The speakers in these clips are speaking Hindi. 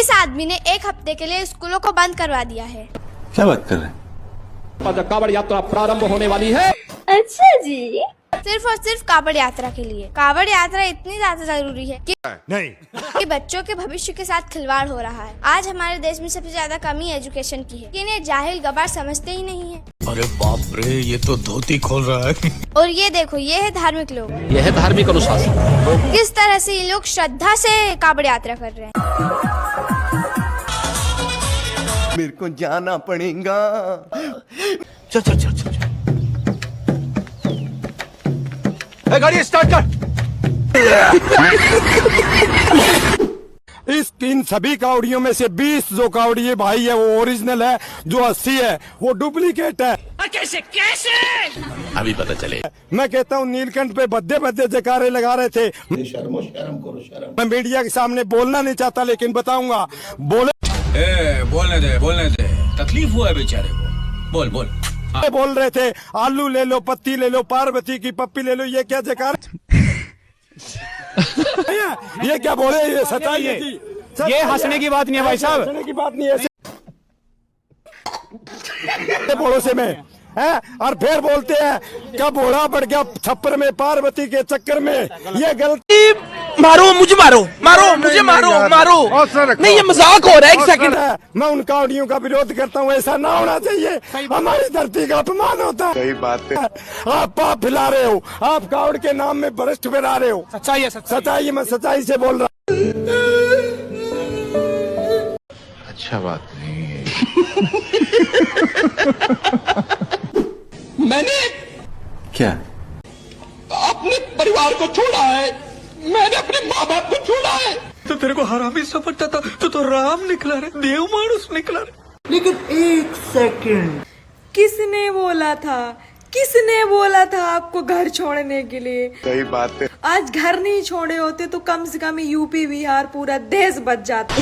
इस आदमी ने 1 हफ्ते के लिए स्कूलों को बंद करवा दिया है। क्या बात कर रहे हैं? कांवड़ यात्रा प्रारंभ होने वाली है। अच्छा जी। सिर्फ और सिर्फ कांवड़ यात्रा के लिए। कांवड़ यात्रा इतनी ज्यादा जरूरी है कि बच्चों के भविष्य के साथ खिलवाड़ हो रहा है। आज हमारे देश में सबसे ज्यादा कमी एजुकेशन की है, इन्हें जाहिल गवार समझते ही नहीं है। अरे बाप रे, ये तो धोती खोल रहा है। और ये देखो, ये है धार्मिक लोग। यह है धार्मिक अनुशासन। किस तरह से ये लोग श्रद्धा से कांवड़ यात्रा कर रहे हैं। मेरे को जाना पड़ेगा। चल चल चल चल। गाड़ी स्टार्ट कर। इन सभी कावड़ियों में से 20 जो कावड़ी भाई है वो ओरिजिनल है, जो 80 है वो डुप्लीकेट है। कैसे कैसे अभी पता चले। मैं कहता हूँ नीलकंठ पे भद्दे भद्दे जयकारे लगा रहे थे। शर्म करो शर्म। मैं मीडिया के सामने बोलना नहीं चाहता, लेकिन बताऊंगा। बोलने दे, तकलीफ हुआ है बेचारे को। बोल बोल रहे थे आलू ले लो, पत्ती ले लो, पार्वती की पप्पी ले लो। ये क्या जयकार ये क्या बोले? ये सच्चाई है जी। ये हंसने की बात नहीं है भाई साहब। हंसने की बात नहीं है पड़ोसे में है। और फिर बोलते हैं क्या बूढ़ा बढ़ गया छप्पर में पार्वती के चक्कर में। ये गलती। मारो मुझे, मारो मुझे, मारो नहीं, ये मजाक हो रहा है। एक सेकंड। मैं उन कावड़ियों का विरोध करता हूँ। ऐसा ना होना चाहिए। हमारी धरती का अपमान होता है। सही बात है। आप पाप फैला रहे हो, आप कावड़ के नाम में भ्रष्ट फैला रहे हो। सच्चाई है, सच्चाई। मैं सच्चाई से बोल रहा हूँ। अच्छा बात नहीं है। मैंने क्या? अपने परिवार को छोड़ा है, मैंने अपने माँ बाप को छोड़ा है। तो तेरे को हरामी समझता था, तो राम निकला रे, देव मानुस निकला रे। लेकिन एक सेकंड, किसने बोला था आपको घर छोड़ने के लिए? सही बात है। आज घर नहीं छोड़े होते तो कम से कम यूपी बिहार पूरा देश बच जाता।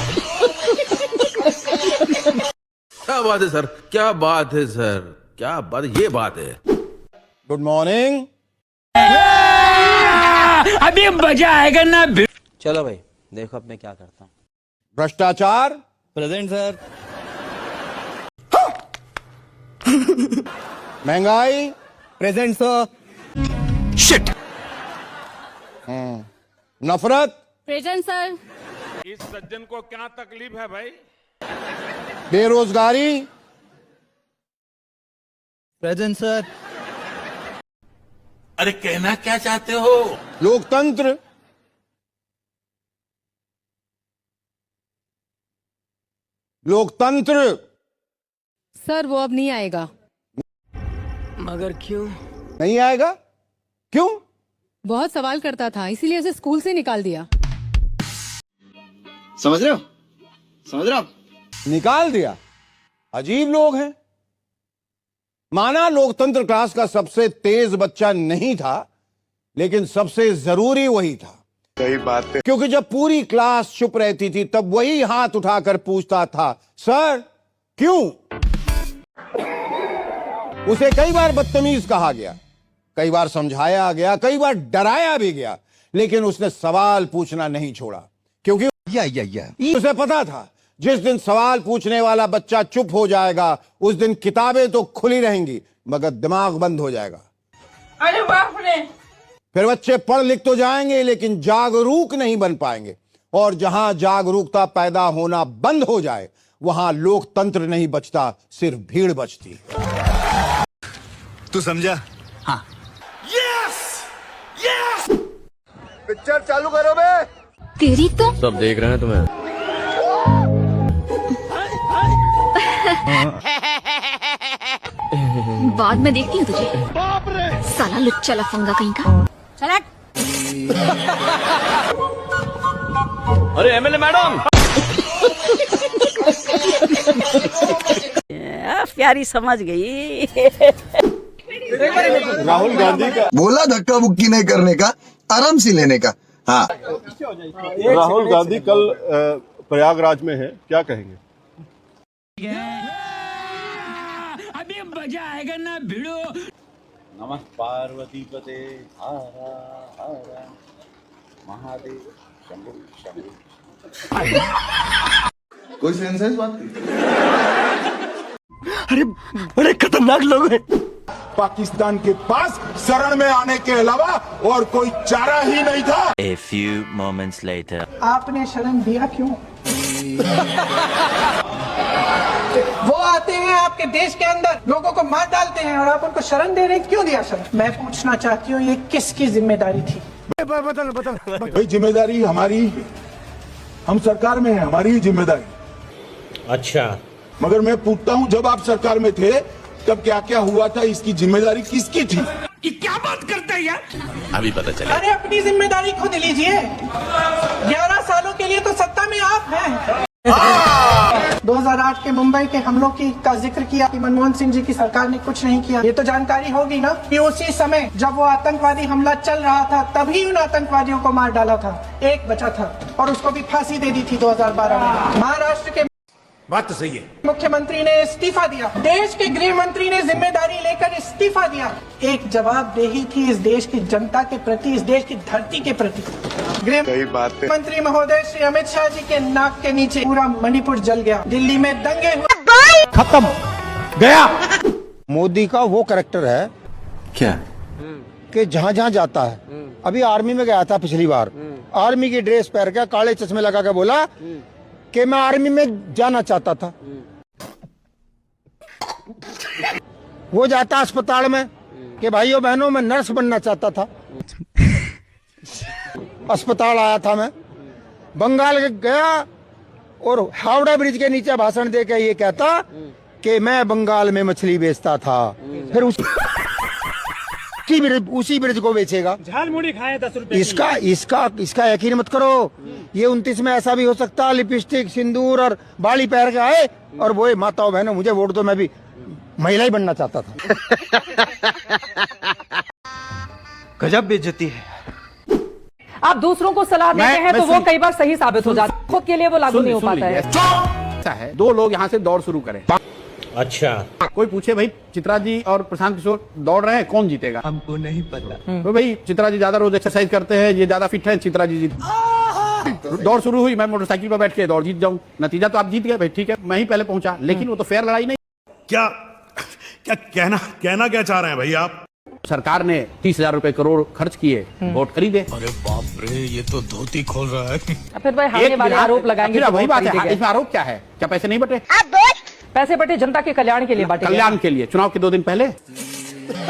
क्या बात है सर, क्या बात है सर, क्या बात, ये बात है। Good morning. अभी मजा आएगा ना। चलो भाई, देखो अब मैं क्या करता हूँ। भ्रष्टाचार प्रेजेंट सर। महंगाई प्रेजेंट सर। शिट। नफरत प्रेजेंट सर। इस सज्जन को क्या तकलीफ है भाई? बेरोजगारी प्रेजेंट सर। अरे कहना क्या चाहते हो? लोकतंत्र सर वो अब नहीं आएगा। मगर क्यों? नहीं आएगा? क्यों? बहुत सवाल करता था, इसीलिए उसे स्कूल से निकाल दिया। समझ रहे हो? निकाल दिया? अजीब लोग हैं। माना लोकतंत्र क्लास का सबसे तेज बच्चा नहीं था, लेकिन सबसे जरूरी वही था। सही बात है। क्योंकि जब पूरी क्लास चुप रहती थी तब वही हाथ उठाकर पूछता था, सर क्यों? उसे कई बार बदतमीज कहा गया, कई बार समझाया गया, कई बार डराया भी गया, लेकिन उसने सवाल पूछना नहीं छोड़ा। क्योंकि उसे पता था जिस दिन सवाल पूछने वाला बच्चा चुप हो जाएगा उस दिन किताबें तो खुली रहेंगी मगर दिमाग बंद हो जाएगा। अरे बाप रे। फिर बच्चे पढ़ लिख तो जाएंगे लेकिन जागरूक नहीं बन पाएंगे, और जहां जागरूकता पैदा होना बंद हो जाए वहां लोकतंत्र नहीं बचता, सिर्फ भीड़ बचती। तू समझा? हाँ। पिक्चर चालू करो बे। तेरी तो सब देख रहे हैं तुम्हें। बाद में देखती हूँ तुझे। साला लुच्चा लफंगा कहीं का। चला। अरे एमएलए मैडम। प्यारी समझ गई। राहुल गांधी का बोला धक्का मुक्की नहीं करने का, आराम से लेने का। हाँ। राहुल गांधी कल प्रयागराज में है, क्या कहेंगे? अभी मजा आएगा ना भिड़ो। नमः पार्वती पते हारा महादेव शंभु शंभु। कोई सेंस है इस बात की? अरे बड़े खतरनाक लोग हैं। पाकिस्तान के पास शरण में आने के अलावा और कोई चारा ही नहीं था। A few moments later. आपने शरण दिया क्यों? वो आते हैं आपके देश के अंदर, लोगों को मार डालते हैं और आप उनको शरण दे रहे हैं, क्यों दिया शरण? मैं पूछना चाहती हूँ, ये किसकी जिम्मेदारी थी? भाई जिम्मेदारी हमारी, हम सरकार में है, हमारी ही जिम्मेदारी। अच्छा, मगर मैं पूछता हूँ, जब आप सरकार में थे तब क्या क्या हुआ था, इसकी जिम्मेदारी किसकी थी? ये क्या बात करते हैं यार? अभी पता चला। अरे अपनी जिम्मेदारी खुद लीजिए। 11 सालों के लिए तो सत्ता में आप हैं। 2008 के मुंबई के हमलों का जिक्र किया कि मनमोहन सिंह जी की सरकार ने कुछ नहीं किया। ये तो जानकारी होगी ना कि उसी समय जब वो आतंकवादी हमला चल रहा था तभी उन आतंकवादियों को मार डाला था, एक बचा था और उसको भी फांसी दे दी थी 2012 में। महाराष्ट्र के बात तो सही है। मुख्यमंत्री ने इस्तीफा दिया, देश के गृह मंत्री ने जिम्मेदारी लेकर इस्तीफा दिया। एक जवाबदेही थी इस देश की जनता के प्रति, इस देश की धरती के प्रति। गृह मंत्री महोदय श्री अमित शाह जी के नाक के नीचे पूरा मणिपुर जल गया, दिल्ली में दंगे हुए, खत्म गया। मोदी का वो कैरेक्टर है क्या? कि जहाँ जहाँ जाता है, अभी आर्मी में गया था पिछली बार, आर्मी की ड्रेस पहन के काले चश्मे लगा के बोला कि मैं आर्मी में जाना चाहता था। वो जाता अस्पताल में कि भाइयों बहनों मैं नर्स बनना चाहता था। अस्पताल आया था मैं, बंगाल गया और हावड़ा ब्रिज के नीचे भाषण दे के ये कहता कि मैं बंगाल में मछली बेचता था। फिर उसी ब्रिज को बेचेगा। झालमुड़ी खाए 10 रुपए। इसका यकीन मत करो, ये 29 में ऐसा भी हो सकता है लिपस्टिक सिंदूर और बाली पहन के आए और वो माताओं बहनों मुझे वोट दो, मैं भी महिला ही बनना चाहता था। गजब बेइज्जती है। आप दूसरों को सलाह देते हैं तो वो कई बार सही साबित हो जाता है, खुद के लिए वो लागू नहीं हो पाता है। ऐसा है, 2 लोग यहाँ से दौड़ शुरू करें। अच्छा, कोई पूछे भाई चित्रा जी और प्रशांत किशोर दौड़ रहे हैं, कौन जीतेगा? हमको नहीं पता। तो भाई चित्रा जी ज्यादा रोज एक्सरसाइज करते हैं, ये ज्यादा फिट है, चित्रा जी जीत। दौड़ शुरू हुई, मैं मोटरसाइकिल पर बैठ के दौड़ जीत जाऊं, नतीजा तो आप जीत गए भाई, ठीक है मैं ही पहले पहुंचा, लेकिन वो तो फेयर लड़ाई नहीं। क्या क्या कहना क्या चाह रहे हैं भाई आप? सरकार ने 30,000 रुपए करोड़ खर्च किए, वोट खरीदे। अरे बाप रे, ये तो धोती खोल रहा है। फिर भाई हारने वाले आरोप लगाएंगे। वही बात है, इसमें आरोप क्या है? क्या पैसे नहीं बटे? पैसे बटे जनता के कल्याण के लिए बांटे। कल्याण के लिए, चुनाव के 2 दिन पहले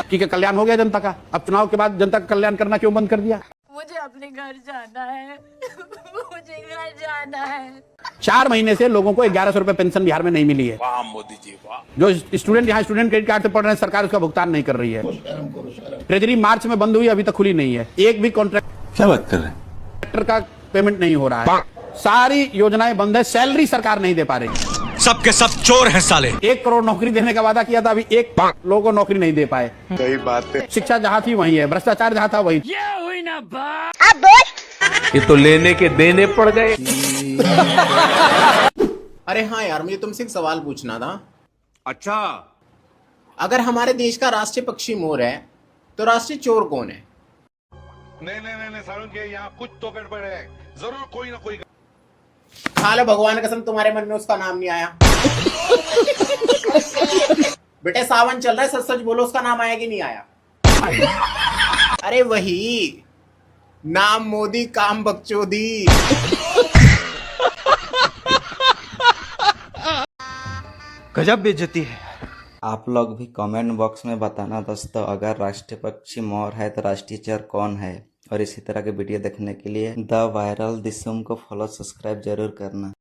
ठीक है कल्याण हो गया जनता का, अब चुनाव के बाद जनता का कल्याण करना क्यों बंद कर दिया? मुझे अपने घर जाना है, मुझे घर जाना है। 4 महीने से लोगों को 1100 रुपए पेंशन बिहार में नहीं मिली है। वाह मोदी जी वाह। जो स्टूडेंट यहाँ स्टूडेंट क्रेडिट कार्ड से पढ़ रहे हैं, सरकार उसका भुगतान नहीं कर रही है। ट्रेजरी मार्च में बंद हुई, अभी तक खुली नहीं है। एक भी कॉन्ट्रैक्टर क्या बात कर रहे हैं? का पेमेंट नहीं हो रहा है, सारी योजनाएं बंद है, सैलरी सरकार नहीं दे पा रही। सबके सब चोर हैं साले। 1 करोड़ नौकरी देने का वादा किया था, अभी 1 लोगों को नौकरी नहीं दे पाए। सही बात है। शिक्षा जहाँ थी वही है, भ्रष्टाचार जहाँ था वही। हुई ना बात। ये तो लेने के देने पड़ गए। अरे हाँ यार, मुझे तुमसे एक सवाल पूछना था। अच्छा, अगर हमारे देश का राष्ट्रीय पक्षी मोर है तो राष्ट्रीय चोर कौन है? नहीं सारुण के यहाँ कुछ तो गड़बड़ है, जरूर कोई ना कोई। खा लो भगवान कसम, तुम्हारे मन में उसका नाम नहीं आया। बेटे सावन चल रहा है, सच सच बोलो उसका नाम आया कि नहीं आया? अरे वही नाम मोदी काम बकचोदी। गजब बेइज्जती है। आप लोग भी कमेंट बॉक्स में बताना दोस्तों, अगर राष्ट्रीय पक्षी मोर है तो राष्ट्रीय चोर कौन है। और इसी तरह के वीडियो देखने के लिए द वायरल दिसुम को फॉलो सब्सक्राइब जरूर करना।